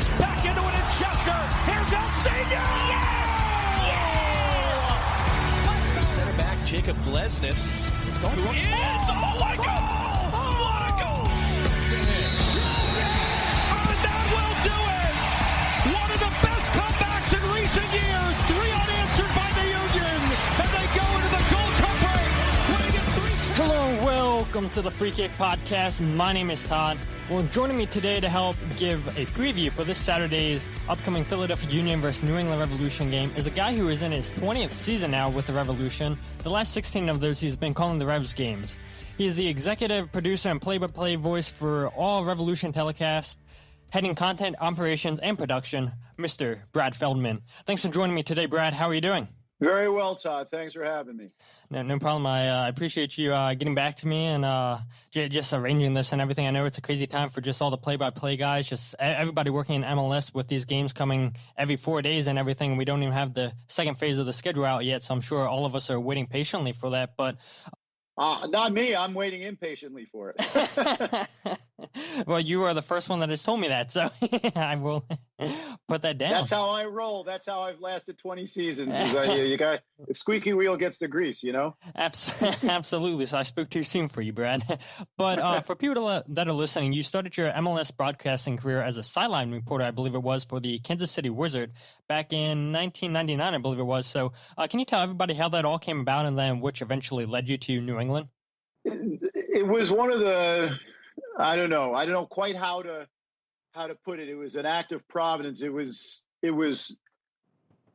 Fires back into it in Chester. Here's El Senior. Yes! The center back, Jacob Glesnes. Is going for it. Yes! Oh, my God! Oh, what a goal! And that will do it! One of the best comebacks in recent years. 3 unanswered by the Union. And they go into the Gold Cup break, winning it 3. Hello and welcome to the Free Kick Podcast. My name is Todd. Well, joining me today to help give a preview for this Saturday's upcoming Philadelphia Union versus New England Revolution game is a guy who is in his 20th season now with the Revolution. The last 16 of those he's been calling the Revs games. He is the executive producer and play-by-play voice for all Revolution telecasts, heading content, operations, and production, Mr. Brad Feldman. Thanks for joining me today, Brad. How are you doing? Very well, Todd. Thanks for having me. No problem. I appreciate you getting back to me and just arranging this and everything. I know it's a crazy time for just all the play-by-play guys, just everybody working in MLS with these games coming every 4 days and everything. We don't even have the second phase of the schedule out yet, so I'm sure all of us are waiting patiently for that. But not me. I'm waiting impatiently for it. Well, you are the first one that has told me that, so I will put that down. That's how I roll. That's how I've lasted 20 seasons. You got if squeaky wheel gets the grease, you know. Absolutely. So I spoke too soon for you, Brad. But for people that are listening, you started your MLS broadcasting career as a sideline reporter, I believe it was, for the Kansas City Wizard back in 1999, I believe it was. So can you tell everybody how that all came about and then which eventually led you to New England? It was one of the. I don't know quite how to put it. It was an act of providence. It was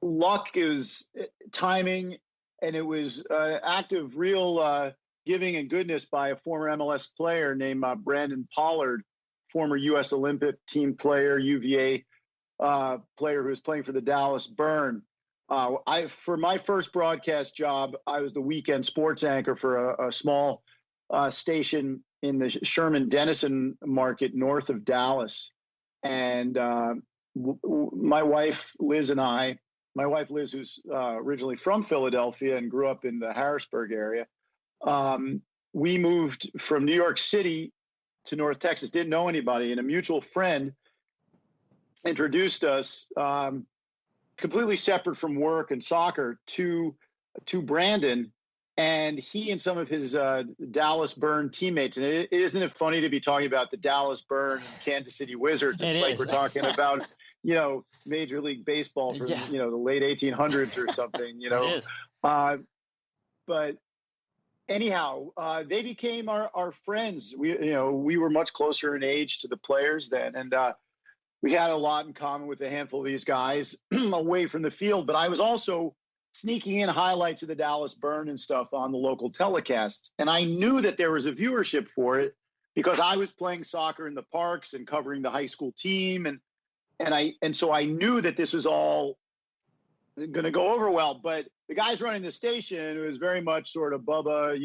luck. It was timing, and it was an act of real giving and goodness by a former MLS player named Brandon Pollard, former U.S. Olympic team player, UVA player who was playing for the Dallas Burn. For my first broadcast job, I was the weekend sports anchor for a small station in the Sherman-Denison market north of Dallas. And my wife, Liz, who's originally from Philadelphia and grew up in the Harrisburg area, we moved from New York City to North Texas, didn't know anybody, and a mutual friend introduced us, completely separate from work and soccer, to Brandon. And he and some of his Dallas Burn teammates, and isn't it funny to be talking about the Dallas Burn and Kansas City Wizards? It's like we're talking about, Major League Baseball from, the late 1800s or something, It is. But anyhow, they became our friends. We were much closer in age to the players then. And we had a lot in common with a handful of these guys away from the field. But I was also sneaking in highlights of the Dallas Burn and stuff on the local telecasts. And I knew that there was a viewership for it because I was playing soccer in the parks and covering the high school team. And so I knew that this was all going to go over well. But the guys running the station, it was very much sort of Bubba,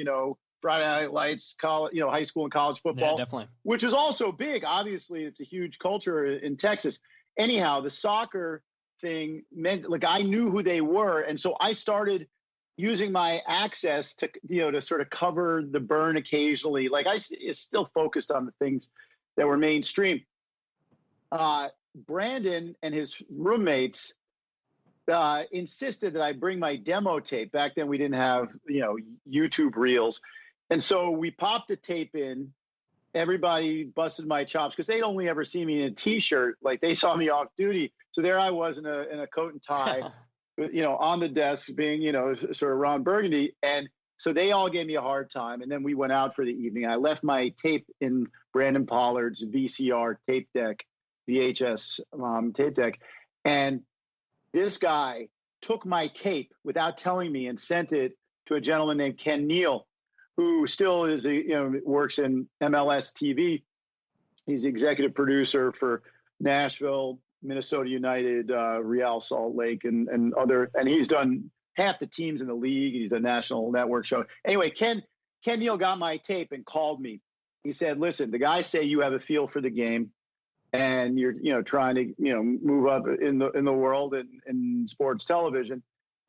Friday Night Lights, college, high school and college football, yeah, definitely. Which is also big. Obviously, it's a huge culture in Texas. Anyhow, the soccer thing meant I knew who they were, and so I started using my access to to sort of cover the Burn occasionally. I still focused on the things that were mainstream. Brandon and his roommates insisted that I bring my demo tape. Back then we didn't have YouTube reels, and so we popped the tape in. Everybody busted my chops because they'd only ever seen me in a T-shirt. They saw me off duty. So there I was in a coat and tie, on the desk being, sort of Ron Burgundy. And so they all gave me a hard time. And then we went out for the evening. I left my tape in Brandon Pollard's VCR tape deck, VHS tape deck. And this guy took my tape without telling me and sent it to a gentleman named Ken Neal, who still is, works in MLS TV. He's the executive producer for Nashville, Minnesota United, Real Salt Lake, and other. And he's done half the teams in the league. He's a national network show. Anyway, Ken Neal got my tape and called me. He said, "Listen, the guys say you have a feel for the game, and you're trying to move up in the world and in sports television.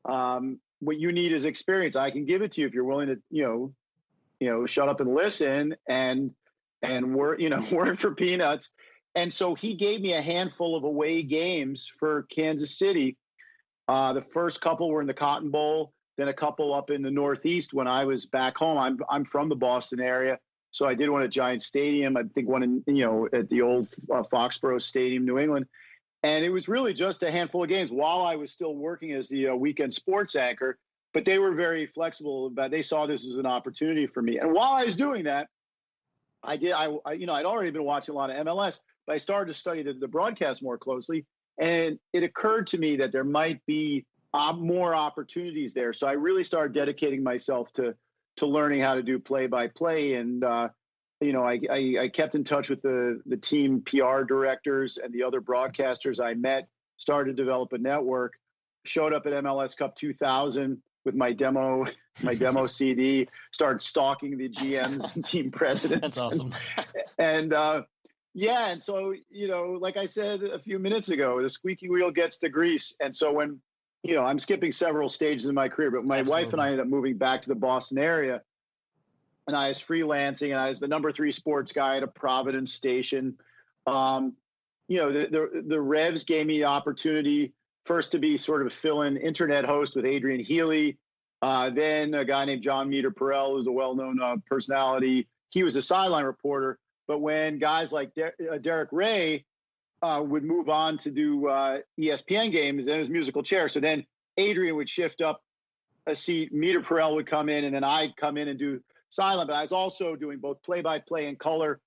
What you need is experience. I can give it to you if you're willing to shut up and listen and work work for peanuts." And so he gave me a handful of away games for Kansas City. The first couple were in the Cotton Bowl, then a couple up in the Northeast when I was back home. I'm from the Boston area, so I did one at Giant Stadium. I think one in, at the old Foxborough Stadium, New England. And it was really just a handful of games while I was still working as the weekend sports anchor. But they were very flexible about. They saw this as an opportunity for me. And while I was doing that, I'd already been watching a lot of MLS, but I started to study the broadcast more closely. And it occurred to me that there might be more opportunities there. So I really started dedicating myself to learning how to do play-by-play. And, I kept in touch with the team PR directors and the other broadcasters I met, started to develop a network, showed up at MLS Cup 2000 with my demo CD, started stalking the GMs and team presidents. That's awesome. And so, like I said a few minutes ago, the squeaky wheel gets the grease. And so when, I'm skipping several stages in my career, but my wife and I ended up moving back to the Boston area, and I was freelancing, and I was the number 3 sports guy at a Providence station. The Revs gave me the opportunity first to be sort of a fill-in internet host with Adrian Healy. Then a guy named John Meter-Perel, who's a well-known personality. He was a sideline reporter. But when guys like Derek Ray would move on to do ESPN games, then it was musical chair. So then Adrian would shift up a seat. Meter-Perel would come in, and then I'd come in and do silent. But I was also doing both play-by-play and color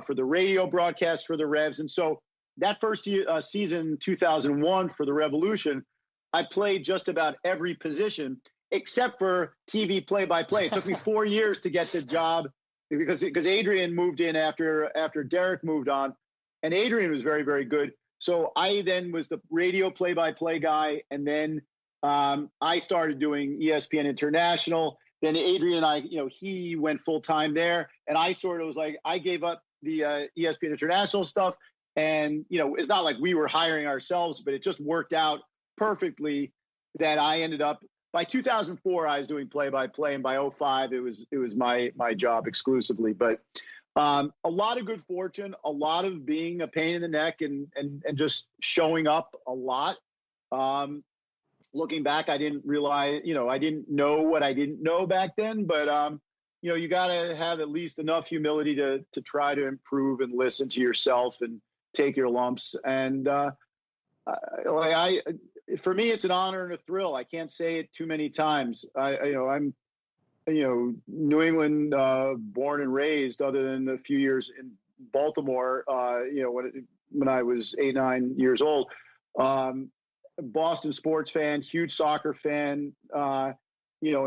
for the radio broadcast for the Revs. And so that first season, 2001, for the Revolution, I played just about every position except for TV play-by-play. It took me 4 years to get the job because Adrian moved in after Derek moved on, and Adrian was very, very good. So I then was the radio play-by-play guy, and then I started doing ESPN International. Then Adrian and I, he went full-time there, and I sort of was like, I gave up the ESPN International stuff, and, it's not like we were hiring ourselves, but it just worked out perfectly that I ended up, by 2004, I was doing play-by-play, and by 2005, it was my job exclusively. But a lot of good fortune, a lot of being a pain in the neck, and just showing up a lot. Looking back, I didn't realize, I didn't know what I didn't know back then. But you got to have at least enough humility to try to improve and listen to yourself and take your lumps. And for me, it's an honor and a thrill. I can't say it too many times. I'm, New England born and raised, other than a few years in Baltimore, when I was 8-9 years old. Boston sports fan, huge soccer fan, and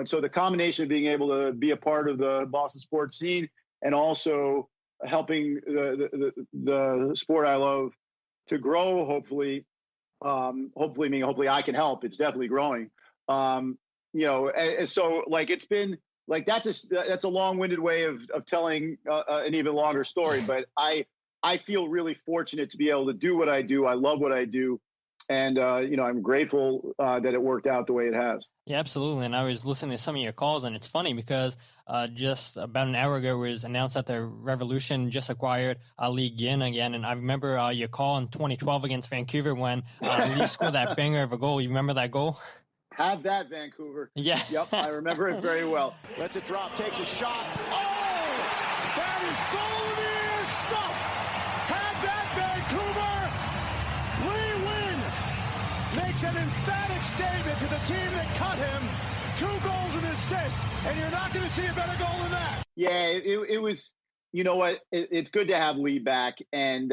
so the combination of being able to be a part of the Boston sports scene and also helping the sport I love to grow, hopefully I can help. It's definitely growing. And so like it's been like that's a long-winded way of telling an even longer story. But I feel really fortunate to be able to do what I do. I love what I do. And, I'm grateful that it worked out the way it has. Yeah, absolutely. And I was listening to some of your calls, and it's funny because just about an hour ago it was announced that the Revolution just acquired Lee Nguyen again. And I remember your call in 2012 against Vancouver when Lee scored that banger of a goal. You remember that goal? Have that, Vancouver. Yeah. Yep, I remember it very well. Lets it drop, takes a shot. Oh, that is goal of the year stuff. Have that, Vancouver. Lee Nguyen makes an emphatic statement to the team that cut him. 2 goals and assist, and you're not going to see a better goal than that. Yeah, it was, it's good to have Lee back. And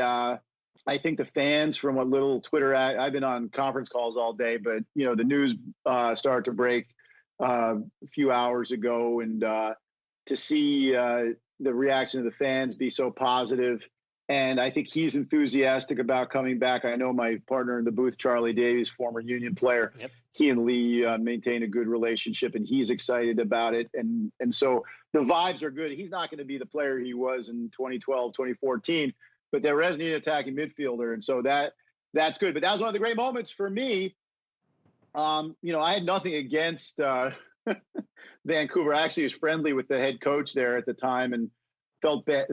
I think the fans, from what little Twitter, I've been on conference calls all day, but, the news started to break a few hours ago. And to see the reaction of the fans be so positive. And I think he's enthusiastic about coming back. I know my partner in the booth, Charlie Davies, former Union player, Yep. He and Lee maintain a good relationship, and he's excited about it. And so the vibes are good. He's not going to be the player he was in 2012, 2014, but they're resonating attacking midfielder. And so that's good. But that was one of the great moments for me. I had nothing against Vancouver. I actually was friendly with the head coach there at the time and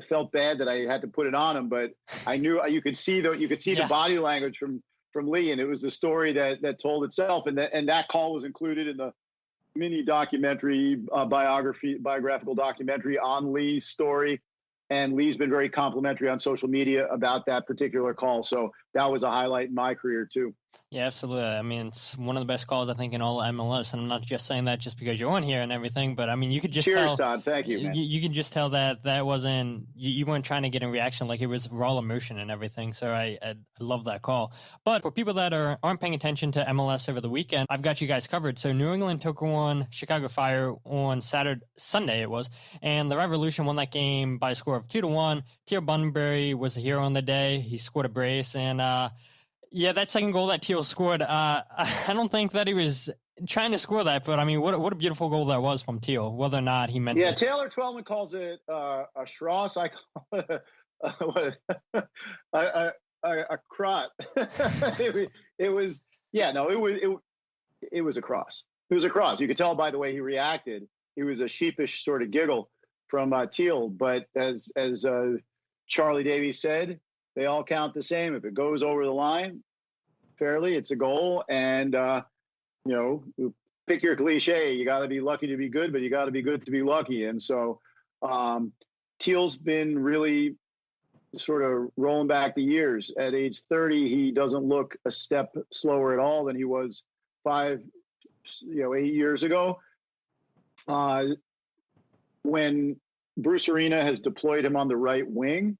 felt bad that I had to put it on him, but I knew you could see the body language from Lee, and it was the story that told itself, and that call was included in the mini documentary, biographical documentary on Lee's story. And Lee's been very complimentary on social media about that particular call. So that was a highlight in my career too. Yeah, absolutely. I mean, it's one of the best calls, I think, in all MLS. And I'm not just saying that just because you're on here and everything, but I mean, you could just Cheers, tell. Todd. Thank you, man. You can just tell that wasn't, you weren't trying to get a reaction. Like, it was raw emotion and everything. So I love that call. But for people that aren't paying attention to MLS over the weekend, I've got you guys covered. So New England took on Chicago Fire on Sunday it was. And the Revolution won that game by a score of 2-1. Teal Bunbury was the hero on the day. He scored a brace. And, yeah, that second goal that Teal scored, I don't think that he was trying to score that, but I mean, what a beautiful goal that was from Teal, whether or not he meant it. Yeah, Taylor Twellman calls it a Schross. I call it a crot. It was a cross. It was a cross. You could tell by the way he reacted. It was a sheepish sort of giggle from Teal, but as Charlie Davies said, they all count the same. If it goes over the line fairly, it's a goal. And, pick your cliche. You got to be lucky to be good, but you got to be good to be lucky. And so Teal's been really sort of rolling back the years. At age 30, he doesn't look a step slower at all than he was 8 years ago. When Bruce Arena has deployed him on the right wing,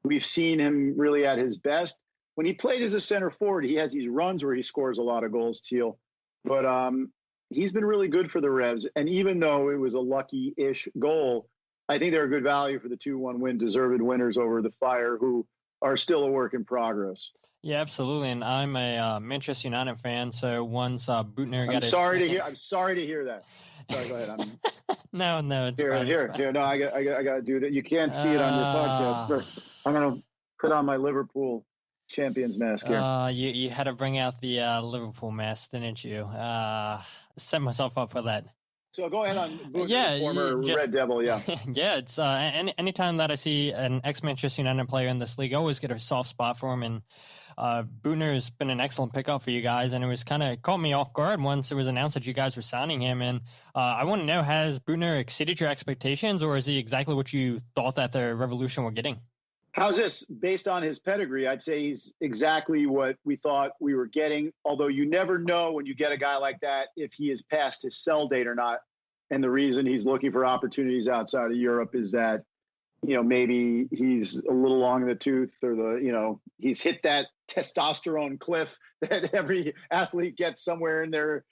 we've seen him really at his best. When he played as a center forward, he has these runs where he scores a lot of goals, Teal. But he's been really good for the Revs. And even though it was a lucky-ish goal, I think they're a good value for the 2-1 win, deserved winners over the Fire, who are still a work in progress. Yeah, absolutely. And I'm a Manchester United fan, so once Büttner got I'm sorry to hear that. Sorry, go ahead. No, it's here, fine. here. No, I got to do that. You can't see it on your podcast, but I'm gonna put on my Liverpool champions mask here. You had to bring out the Liverpool mask, didn't you? Set myself up for that. So go ahead on Büttner, former Red Devil, yeah. Yeah, it's anytime that I see an ex-Manchester United player in this league, I always get a soft spot for him, and Büttner has been an excellent pickup for you guys, and it was kind of caught me off guard once it was announced that you guys were signing him, and I want to know, has Büttner exceeded your expectations, or is he exactly what you thought that the Revolution were getting? How's this? Based on his pedigree, I'd say he's exactly what we thought we were getting, although you never know when you get a guy like that if he is past his sell date or not. And the reason he's looking for opportunities outside of Europe is that, maybe he's a little long in the tooth, or he's hit that testosterone cliff that every athlete gets somewhere in their,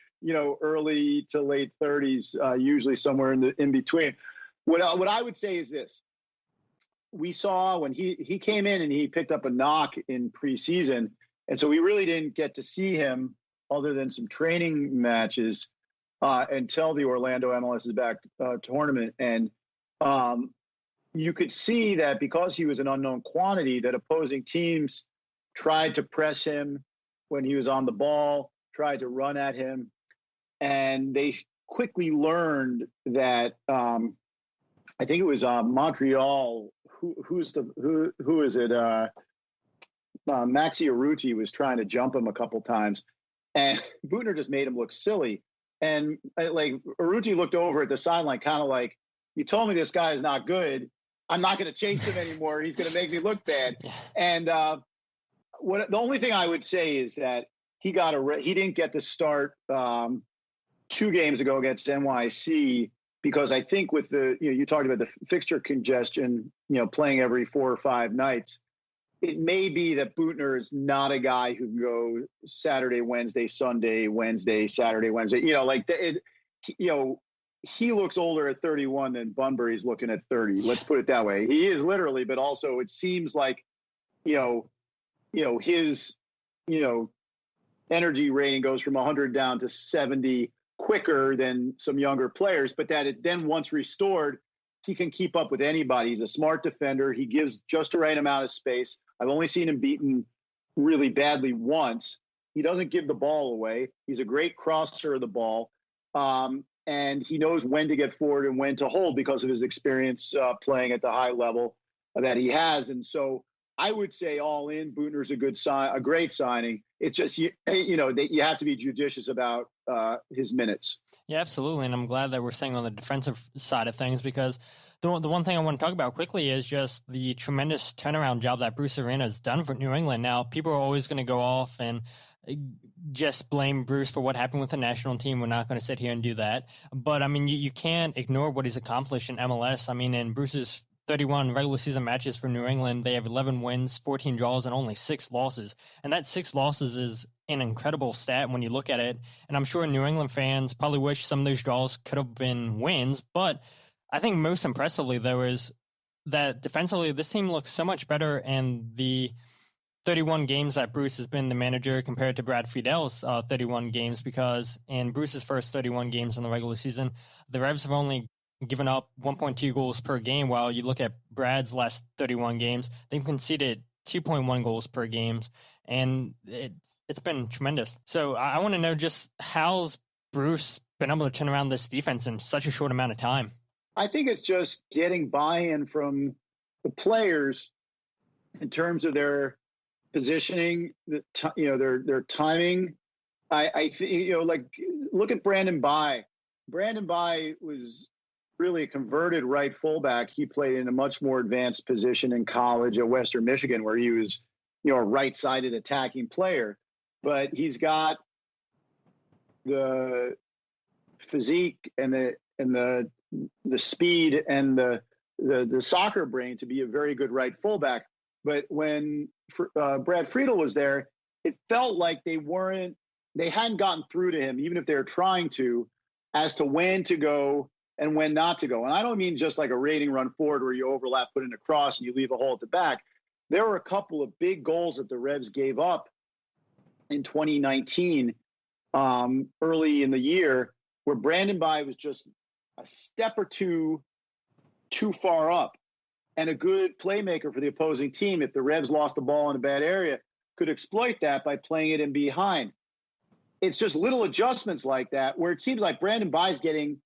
early to late 30s, usually somewhere in between. What I would say is this. We saw when he came in and he picked up a knock in preseason. And so we really didn't get to see him other than some training matches until the Orlando MLS is back tournament. And you could see that because he was an unknown quantity, that opposing teams tried to press him when he was on the ball, tried to run at him. And they quickly learned that I think it was Montreal. Who is it? Maxi Urruti was trying to jump him a couple times, and Büttner just made him look silly. And Urruti looked over at the sideline, kind of like, "You told me this guy is not good. I'm not going to chase him anymore. He's going to make me look bad." And the only thing I would say is that he didn't get the start 2 games ago against NYC. Because I think with you talked about the fixture congestion, playing every 4 or 5 nights, it may be that Büttner is not a guy who can go Saturday, Wednesday, Sunday, Wednesday, Saturday, Wednesday. He looks older at 31 than Bunbury's looking at 30. Let's put it that way. He is literally, but also it seems like, his, energy rating goes from 100 down to 70 quicker than some younger players, but that it then once restored, he can keep up with anybody. He's a smart defender. He gives just the right amount of space. I've only seen him beaten really badly once. He doesn't give the ball away. He's a great crosser of the ball. and he knows when to get forward and when to hold because of his experience playing at the high level that he has. And so I would say all in, Büttner's a great signing. It's just, you have to be judicious about his minutes. Yeah, absolutely. And I'm glad that we're saying on the defensive side of things, because the one thing I want to talk about quickly is just the tremendous turnaround job that Bruce Arena has done for New England. Now, people are always going to go off and just blame Bruce for what happened with the national team. We're not going to sit here and do that. But, I mean, you can't ignore what he's accomplished in MLS. I mean, in Bruce's 31 regular season matches for New England, they have 11 wins, 14 draws, and only 6 losses. And that 6 losses is an incredible stat when you look at it. And I'm sure New England fans probably wish some of those draws could have been wins. But I think most impressively, there was that defensively, this team looks so much better. And the 31 games that Bruce has been the manager compared to Brad Friedel's 31 games, because in Bruce's first 31 games in the regular season, the Revs have only given up 1.2 goals per game, while you look at Brad's last 31 games, they've conceded 2.1 goals per game, and it's been tremendous. So I want to know just how's Bruce been able to turn around this defense in such a short amount of time? I think it's just getting buy-in from the players in terms of their positioning, their timing. I think, look at Brandon Bye. Brandon Bye was really a converted right fullback. He played in a much more advanced position in college at Western Michigan, where he was, a right-sided attacking player. But he's got the physique and the speed and the soccer brain to be a very good right fullback. But when Brad Friedel was there, it felt like they hadn't gotten through to him, even if they were trying to, as to when to go and when not to go. And I don't mean just like a rating run forward where you overlap, put in a cross, and you leave a hole at the back. There were a couple of big goals that the Revs gave up in 2019, early in the year, where Brandon Bye was just a step or two too far up. And a good playmaker for the opposing team, if the Revs lost the ball in a bad area, could exploit that by playing it in behind. It's just little adjustments like that where it seems like Brandon Bye's getting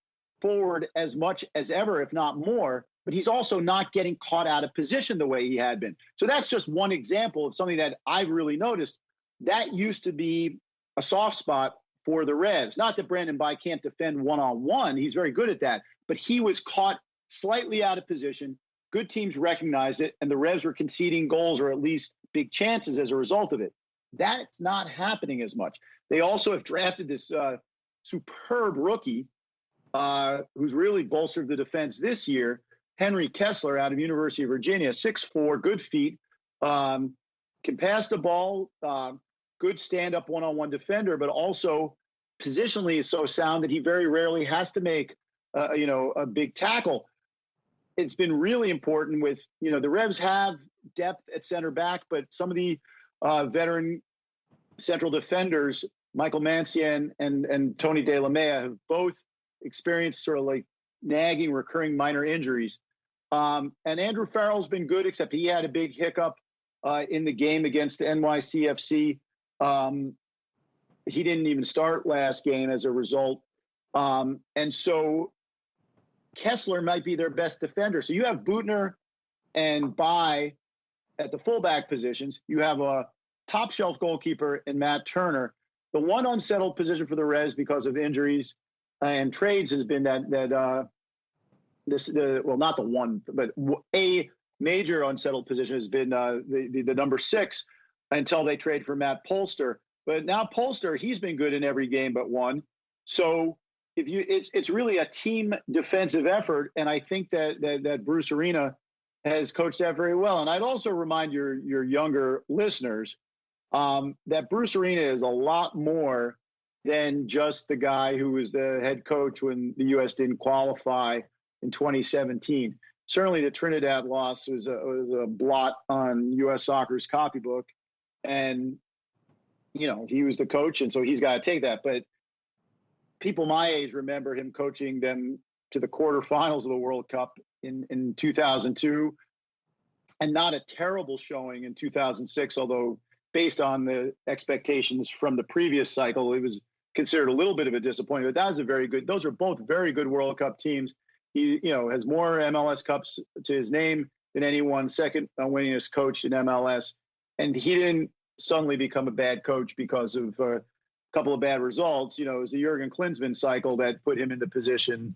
forward as much as ever, if not more, but he's also not getting caught out of position the way he had been. So that's just one example of something that I've really noticed. That used to be a soft spot for the Revs. Not that Brandon Bye can't defend one-on-one. He's very good at that. But he was caught slightly out of position. Good teams recognized it, and the Revs were conceding goals or at least big chances as a result of it. That's not happening as much. They also have drafted this superb rookie who's really bolstered the defense this year, Henry Kessler out of University of Virginia, 6'4", good feet, can pass the ball, good stand-up one-on-one defender, but also positionally is so sound that he very rarely has to make a big tackle. It's been really important with, the Revs have depth at center back, but some of the veteran central defenders, Michael Mancian and Tony De La Mea, have both experienced sort of like nagging, recurring minor injuries. And Andrew Farrell's been good, except he had a big hiccup in the game against NYCFC. He didn't even start last game as a result. And so Kessler might be their best defender. So you have Büttner and Bye at the fullback positions. You have a top shelf goalkeeper in Matt Turner. The one unsettled position for the Revs because of injuries and trades has been not the one, but a major unsettled position has been the number 6 until they trade for Matt Polster. But now Polster, he's been good in every game but one. So it's really a team defensive effort, and I think that Bruce Arena has coached that very well. And I'd also remind your younger listeners that Bruce Arena is a lot more than just the guy who was the head coach when the U.S. didn't qualify in 2017. Certainly the Trinidad loss was a blot on U.S. soccer's copybook. And, he was the coach, and so he's got to take that. But people my age remember him coaching them to the quarterfinals of the World Cup in 2002, and not a terrible showing in 2006, although based on the expectations from the previous cycle, it was considered a little bit of a disappointment. But that was a very good. Those are both very good World Cup teams. He, has more MLS Cups to his name than anyone. Second winningest coach in MLS, and he didn't suddenly become a bad coach because of a couple of bad results. It was the Jurgen Klinsmann cycle that put him in the position,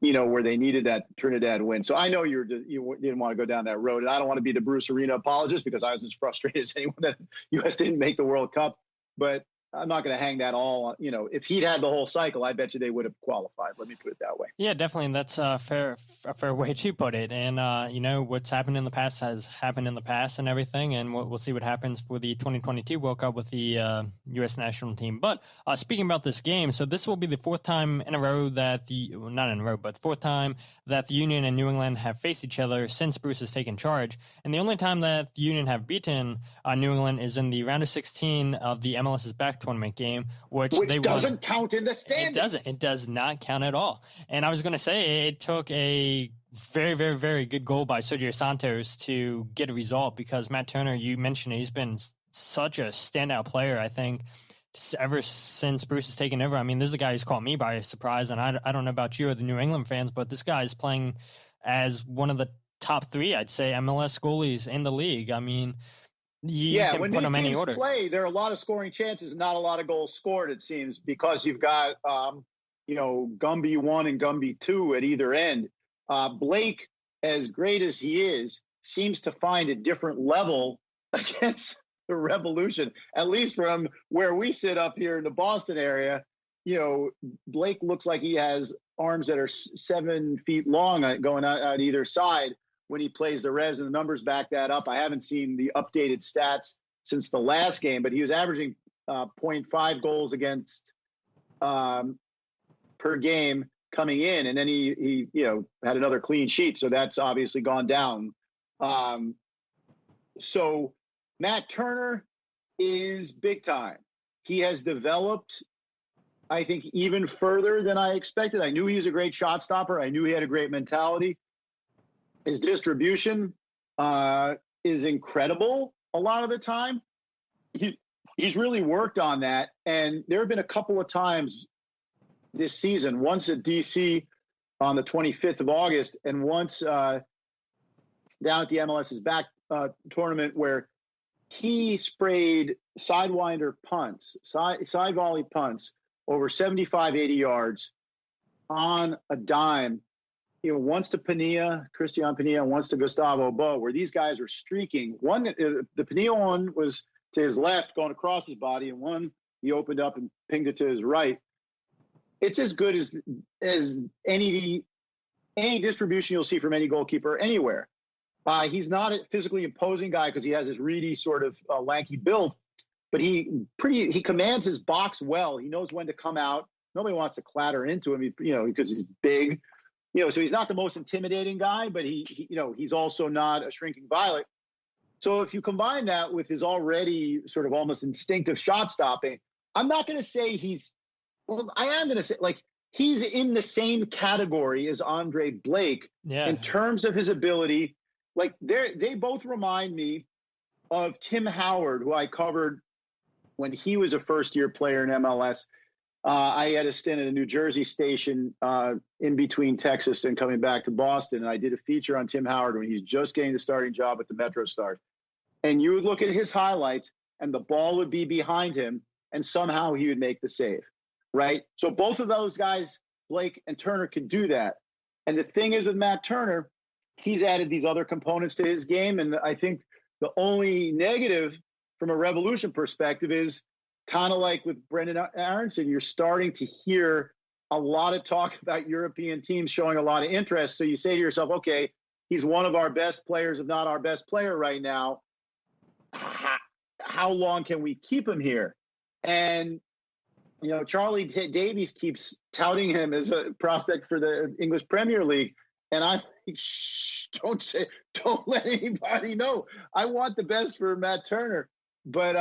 where they needed that Trinidad win. So I know you didn't want to go down that road, and I don't want to be the Bruce Arena apologist because I was as frustrated as anyone that U.S. didn't make the World Cup. But I'm not going to hang that all on, if he'd had the whole cycle, I bet you they would have qualified. Let me put it that way. Yeah, definitely. And that's a fair way to put it. And, what's happened in the past has happened in the past and everything. And we'll see what happens for the 2022 World Cup with the U.S. national team. But speaking about this game, so this will be the fourth time in a row that fourth time that the Union and New England have faced each other since Bruce has taken charge. And the only time that the Union have beaten New England is in the round of 16 of the MLS's back tournament game, which they doesn't count in the standings. It does not count at all. And I was going to say it took a very, very, very good goal by Sergio Santos to get a result, because Matt Turner, you mentioned it, he's been such a standout player, I think, ever since Bruce has taken over. I mean, this is a guy who's caught me by surprise, and I don't know about you or the New England fans, but this guy is playing as one of the top three, I'd say, MLS goalies in the league. I mean, when these teams play, there are a lot of scoring chances and not a lot of goals scored, it seems, because you've got, Gumby 1 and Gumby 2 at either end. Blake, as great as he is, seems to find a different level against the Revolution, at least from where we sit up here in the Boston area. Blake looks like he has arms that are 7 feet long going out either side when he plays the Revs, and the numbers back that up. I haven't seen the updated stats since the last game, but he was averaging 0.5 goals against per game coming in, and then he had another clean sheet, so that's obviously gone down. So Matt Turner is big time. He has developed, I think, even further than I expected. I knew he was a great shot stopper. I knew he had a great mentality. His distribution is incredible a lot of the time. He's really worked on that. And there have been a couple of times this season, once at DC on the 25th of August and once down at the MLS's back tournament, where he sprayed sidewinder punts, side volley punts over 75, 80 yards on a dime. Once to Christian Pania, once to Gustavo Bo, where these guys are streaking. One, the Pania one was to his left going across his body, and one he opened up and pinged it to his right. It's as good as any distribution you'll see from any goalkeeper anywhere. He's not a physically imposing guy because he has this reedy sort of lanky build, but he commands his box well. He knows when to come out. Nobody wants to clatter into him, because he's big. So he's not the most intimidating guy, but he's also not a shrinking violet. So if you combine that with his already sort of almost instinctive shot stopping, I'm not going to say I am going to say he's in the same category as Andre Blake in terms of his ability. They both remind me of Tim Howard, who I covered when he was a first-year player in MLS. I had a stint at a New Jersey station in between Texas and coming back to Boston. And I did a feature on Tim Howard when he was just getting the starting job at the Metro Stars. And you would look at his highlights and the ball would be behind him and somehow he would make the save, right? So both of those guys, Blake and Turner, can do that. And the thing is with Matt Turner, he's added these other components to his game. And I think the only negative from a Revolution perspective is kind of like with Brendan Aronson, you're starting to hear a lot of talk about European teams showing a lot of interest. So you say to yourself, okay, he's one of our best players, if not our best player right now. How long can we keep him here? And, Charlie Davies keeps touting him as a prospect for the English Premier League. And I'm like, shh, don't let anybody know. I want the best for Matt Turner. But,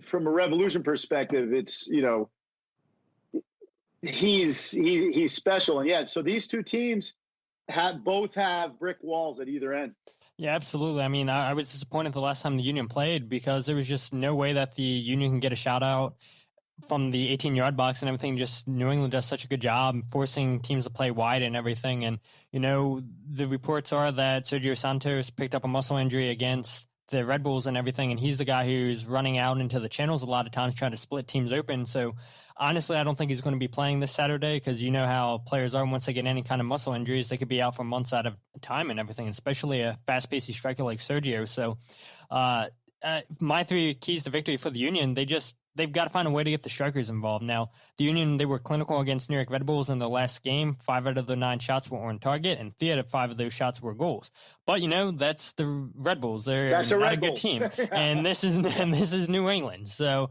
from a Revolution perspective, it's, he's special. And so these two teams both have brick walls at either end. Yeah, absolutely. I mean, I was disappointed the last time the Union played because there was just no way that the Union can get a shout out from the 18-yard box and everything. Just New England does such a good job forcing teams to play wide and everything. And, the reports are that Sergio Santos picked up a muscle injury against the Red Bulls and everything, and he's the guy who's running out into the channels a lot of times trying to split teams open. So honestly, I don't think he's going to be playing this Saturday, because you know how players are. Once they get any kind of muscle injuries, they could be out for months at a time and everything, especially a fast-paced striker like Sergio. So my 3 keys to victory for the Union, they've got to find a way to get the strikers involved. Now, the Union, they were clinical against New York Red Bulls in the last game. 5 out of the 9 shots were on target, and 3 out of 5 of those shots were goals. But, that's the Red Bulls. They're not a good team. And this is New England. So,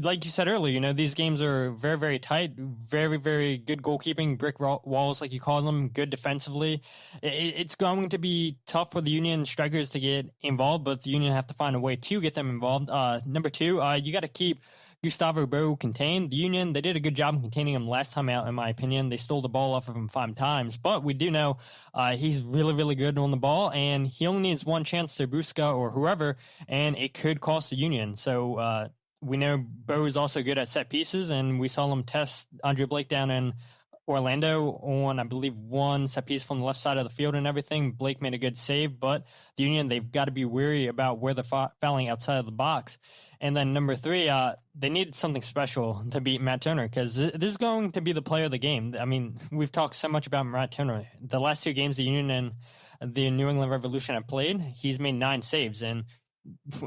like you said earlier, these games are very, very tight, very, very good goalkeeping, brick walls, like you call them, good defensively. It's going to be tough for the Union strikers to get involved, but the Union have to find a way to get them involved. Number 2, you got to keep Gustavo Bou contained. The Union, they did a good job in containing him last time out, in my opinion. They stole the ball off of him 5 times, but we do know he's really, really good on the ball, and he only needs one chance to Busca or whoever, and it could cost the Union. So we know Bou is also good at set pieces, and we saw him test Andre Blake down in Orlando on, I believe, one set piece from the left side of the field and everything. Blake made a good save, but the Union, they've got to be wary about where they're fouling outside of the box. And then number 3, they needed something special to beat Matt Turner, because this is going to be the player of the game. I mean, we've talked so much about Matt Turner. The last 2 games the Union and the New England Revolution have played, he's made 9 saves. And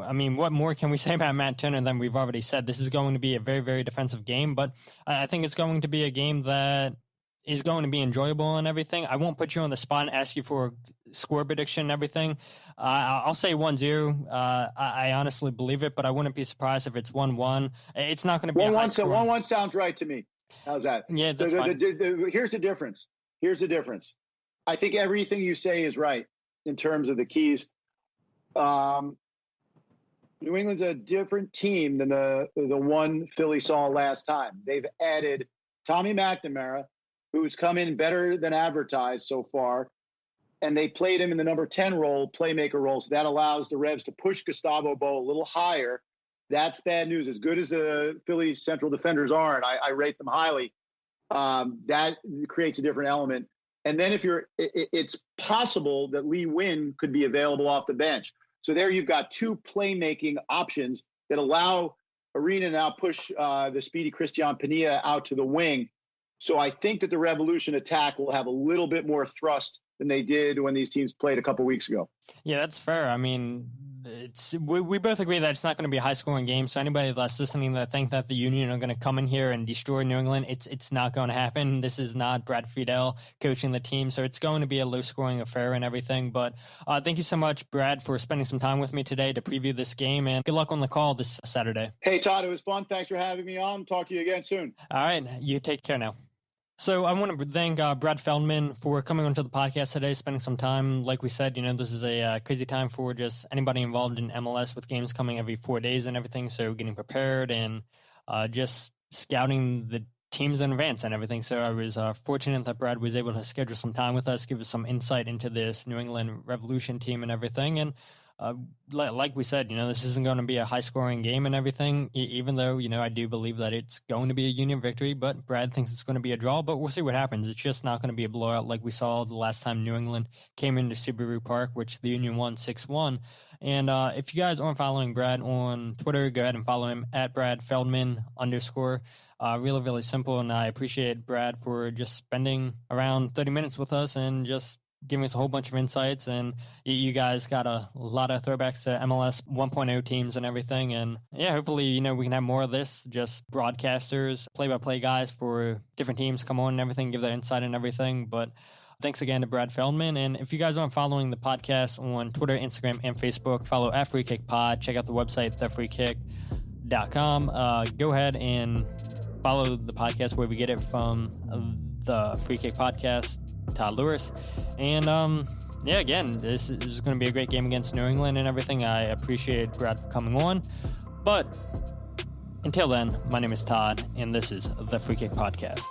I mean, what more can we say about Matt Turner than we've already said? This is going to be a very, very defensive game, but I think it's going to be a game that is going to be enjoyable and everything. I won't put you on the spot and ask you for a score prediction and everything. I'll say 1-0. I honestly believe it, but I wouldn't be surprised if it's 1-1. It's not going to be 1-1. So 1-1 sounds right to me. How's that? Yeah, that's fine. Here's the difference. I think everything you say is right in terms of the keys. New England's a different team than the one Philly saw last time. They've added Tommy McNamara, who's come in better than advertised so far, and they played him in the number 10 role, playmaker role, so that allows the Revs to push Gustavo Bou a little higher. That's bad news. As good as the Philly central defenders are, and I rate them highly, that creates a different element. And then it's possible that Lee Nguyen could be available off the bench. So there you've got 2 playmaking options that allow Arena now push the speedy Christian Pania out to the wing. So I think that the Revolution attack will have a little bit more thrust than they did when these teams played a couple weeks ago. Yeah, that's fair. I mean, we both agree that it's not going to be a high-scoring game. So anybody that's listening that think that the Union are going to come in here and destroy New England, it's not going to happen. This is not Brad Friedel coaching the team, so it's going to be a low-scoring affair and everything. But thank you so much, Brad, for spending some time with me today to preview this game, and good luck on the call this Saturday. Hey, Todd, it was fun. Thanks for having me on. Talk to you again soon. All right, you take care now. So I want to thank Brad Feldman for coming onto the podcast today, spending some time. Like we said, this is a crazy time for just anybody involved in MLS with games coming every 4 days and everything. So getting prepared and just scouting the teams in advance and everything. So I was fortunate that Brad was able to schedule some time with us, give us some insight into this New England Revolution team and everything. And like we said, this isn't going to be a high-scoring game and everything, even though, I do believe that it's going to be a Union victory, but Brad thinks it's going to be a draw, but we'll see what happens. It's just not going to be a blowout like we saw the last time New England came into Subaru Park, which the Union won 6-1. And if you guys aren't following Brad on Twitter, go ahead and follow him at Brad Feldman _. Really, really simple, and I appreciate Brad for just spending around 30 minutes with us and just giving us a whole bunch of insights. And you guys got a lot of throwbacks to MLS 1.0 teams and everything. And yeah, hopefully, we can have more of this, just broadcasters, play-by-play guys for different teams come on and everything, give their insight and everything. But thanks again to Brad Feldman. And if you guys aren't following the podcast on Twitter, Instagram, and Facebook, follow at Free Kick Pod. Check out the website, thefreekick.com. Go ahead and follow the podcast where we get it from the Free Kick Podcast, Todd Lewis. And again, this is going to be a great game against New England and everything. I appreciate Brad for coming on. But until then, my name is Todd, and this is the Free Kick Podcast.